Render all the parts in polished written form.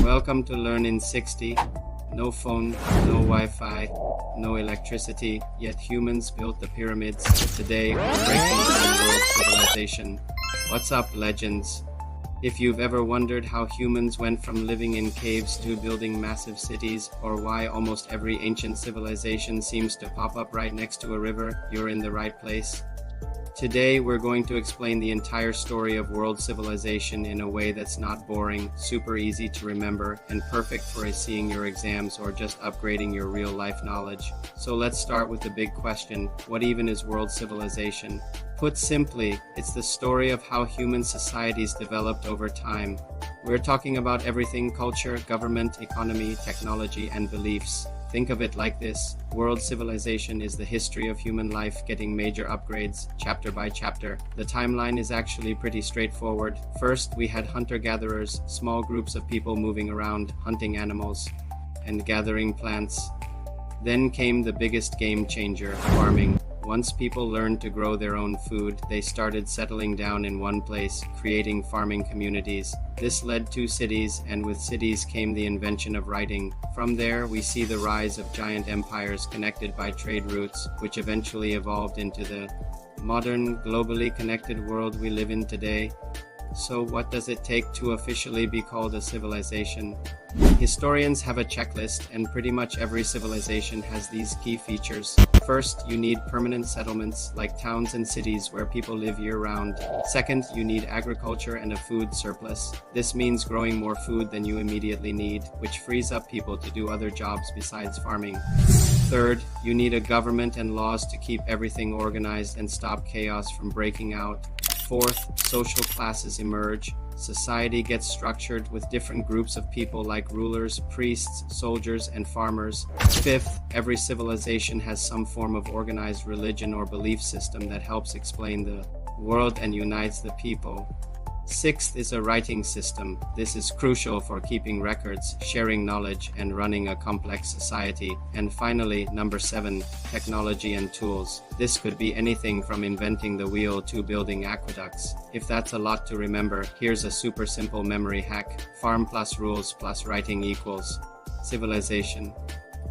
Welcome to Learn in 60. No phone, no Wi-Fi, no electricity, yet humans built the pyramids. Today, we're breaking down world civilization. What's up, legends? If you've ever wondered how humans went from living in caves to building massive cities, or why almost every ancient civilization seems to pop up right next to a river, you're in the right place. Today, we're going to explain the entire story of world civilization in a way that's not boring, super easy to remember, and perfect for seeing your exams or just upgrading your real-life knowledge. So let's start with the big question: what even is world civilization? Put simply, it's the story of how human societies developed over time. We're talking about everything: culture, government, economy, technology, and beliefs. Think of it like this: world civilization is the history of human life getting major upgrades, chapter by chapter. The timeline is actually pretty straightforward. First, we had hunter-gatherers, small groups of people moving around, hunting animals and gathering plants. Then came the biggest game changer, farming. Once people learned to grow their own food, they started settling down in one place, creating farming communities. This led to cities, and with cities came the invention of writing. From there, we see the rise of giant empires connected by trade routes, which eventually evolved into the modern, globally connected world we live in today. So what does it take to officially be called a civilization? Historians have a checklist, and pretty much every civilization has these key features. First, you need permanent settlements, like towns and cities where people live year-round. Second, you need agriculture and a food surplus. This means growing more food than you immediately need, which frees up people to do other jobs besides farming. Third, you need a government and laws to keep everything organized and stop chaos from breaking out. Fourth, social classes emerge. Society gets structured with different groups of people like rulers, priests, soldiers, and farmers. Fifth, every civilization has some form of organized religion or belief system that helps explain the world and unites the people. Sixth is a writing system. This is crucial for keeping records, sharing knowledge, and running a complex society. And finally, number 7, technology and tools. This could be anything from inventing the wheel to building aqueducts. If that's a lot to remember, here's a super simple memory hack: farm plus rules plus writing equals civilization.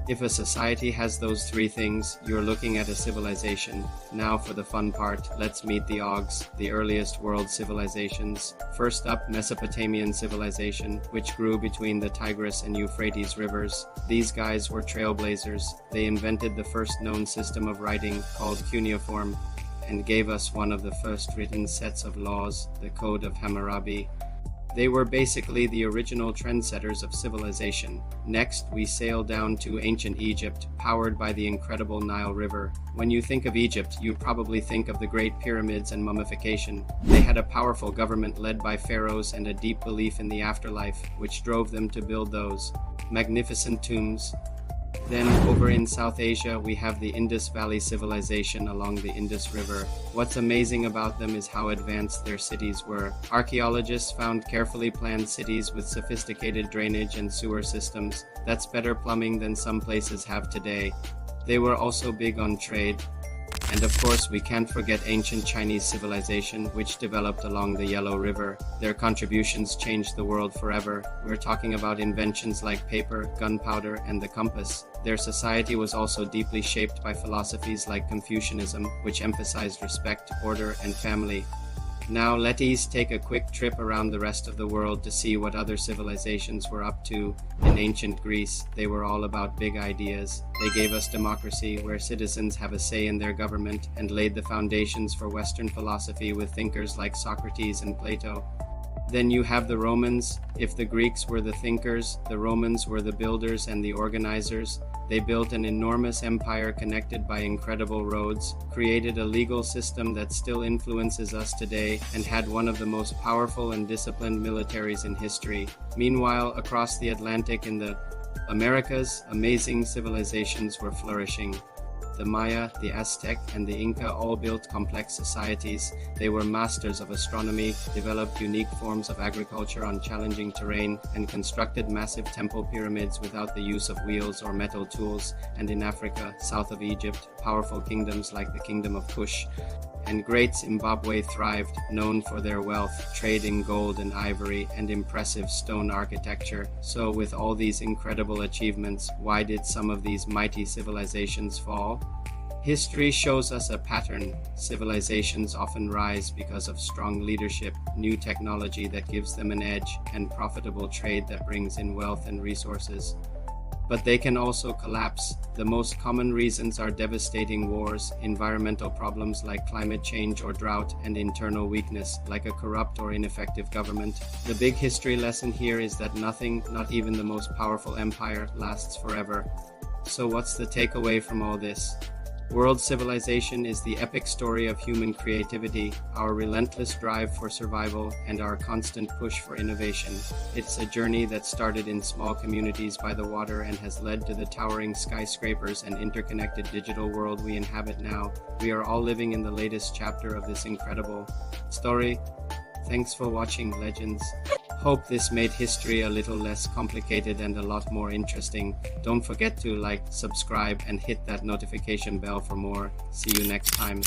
If a society has those 3 things, you're looking at a civilization. Now for the fun part, let's meet the OGs, the earliest world civilizations. First up, Mesopotamian civilization, which grew between the Tigris and Euphrates rivers. These guys were trailblazers. They invented the first known system of writing, called cuneiform, and gave us one of the first written sets of laws, the Code of Hammurabi. They were basically the original trendsetters of civilization. Next, we sail down to ancient Egypt, powered by the incredible Nile River. When you think of Egypt, you probably think of the Great Pyramids and mummification. They had a powerful government led by pharaohs and a deep belief in the afterlife, which drove them to build those magnificent tombs. Then, over in South Asia, we have the Indus Valley civilization along the Indus River. What's amazing about them is how advanced their cities were. Archaeologists found carefully planned cities with sophisticated drainage and sewer systems. That's better plumbing than some places have today. They were also big on trade. And of course, we can't forget ancient Chinese civilization, which developed along the Yellow River. Their contributions changed the world forever. We're talking about inventions like paper, gunpowder, and the compass. Their society was also deeply shaped by philosophies like Confucianism, which emphasized respect, order, and family. Now let's take a quick trip around the rest of the world to see what other civilizations were up to. In ancient Greece, they were all about big ideas. They gave us democracy, where citizens have a say in their government, and laid the foundations for Western philosophy with thinkers like Socrates and Plato. Then you have the Romans. If the Greeks were the thinkers, the Romans were the builders and the organizers. They built an enormous empire connected by incredible roads, created a legal system that still influences us today, and had one of the most powerful and disciplined militaries in history. Meanwhile, across the Atlantic in the Americas, amazing civilizations were flourishing. The Maya, the Aztec, and the Inca all built complex societies. They were masters of astronomy, developed unique forms of agriculture on challenging terrain, and constructed massive temple pyramids without the use of wheels or metal tools. And in Africa, south of Egypt, powerful kingdoms like the Kingdom of Kush and Great Zimbabwe thrived, known for their wealth, trade in gold and ivory, and impressive stone architecture. So with all these incredible achievements, why did some of these mighty civilizations fall? History shows us a pattern. Civilizations often rise because of strong leadership, new technology that gives them an edge, and profitable trade that brings in wealth and resources. But they can also collapse. The most common reasons are devastating wars, environmental problems like climate change or drought, and internal weakness like a corrupt or ineffective government. The big history lesson here is that nothing, not even the most powerful empire, lasts forever. So what's the takeaway from all this? World civilization is the epic story of human creativity, our relentless drive for survival, and our constant push for innovation. It's a journey that started in small communities by the water and has led to the towering skyscrapers and interconnected digital world we inhabit now. We are all living in the latest chapter of this incredible story. Thanks for watching, legends. Hope this made history a little less complicated and a lot more interesting. Don't forget to like, subscribe, and hit that notification bell for more. See you next time.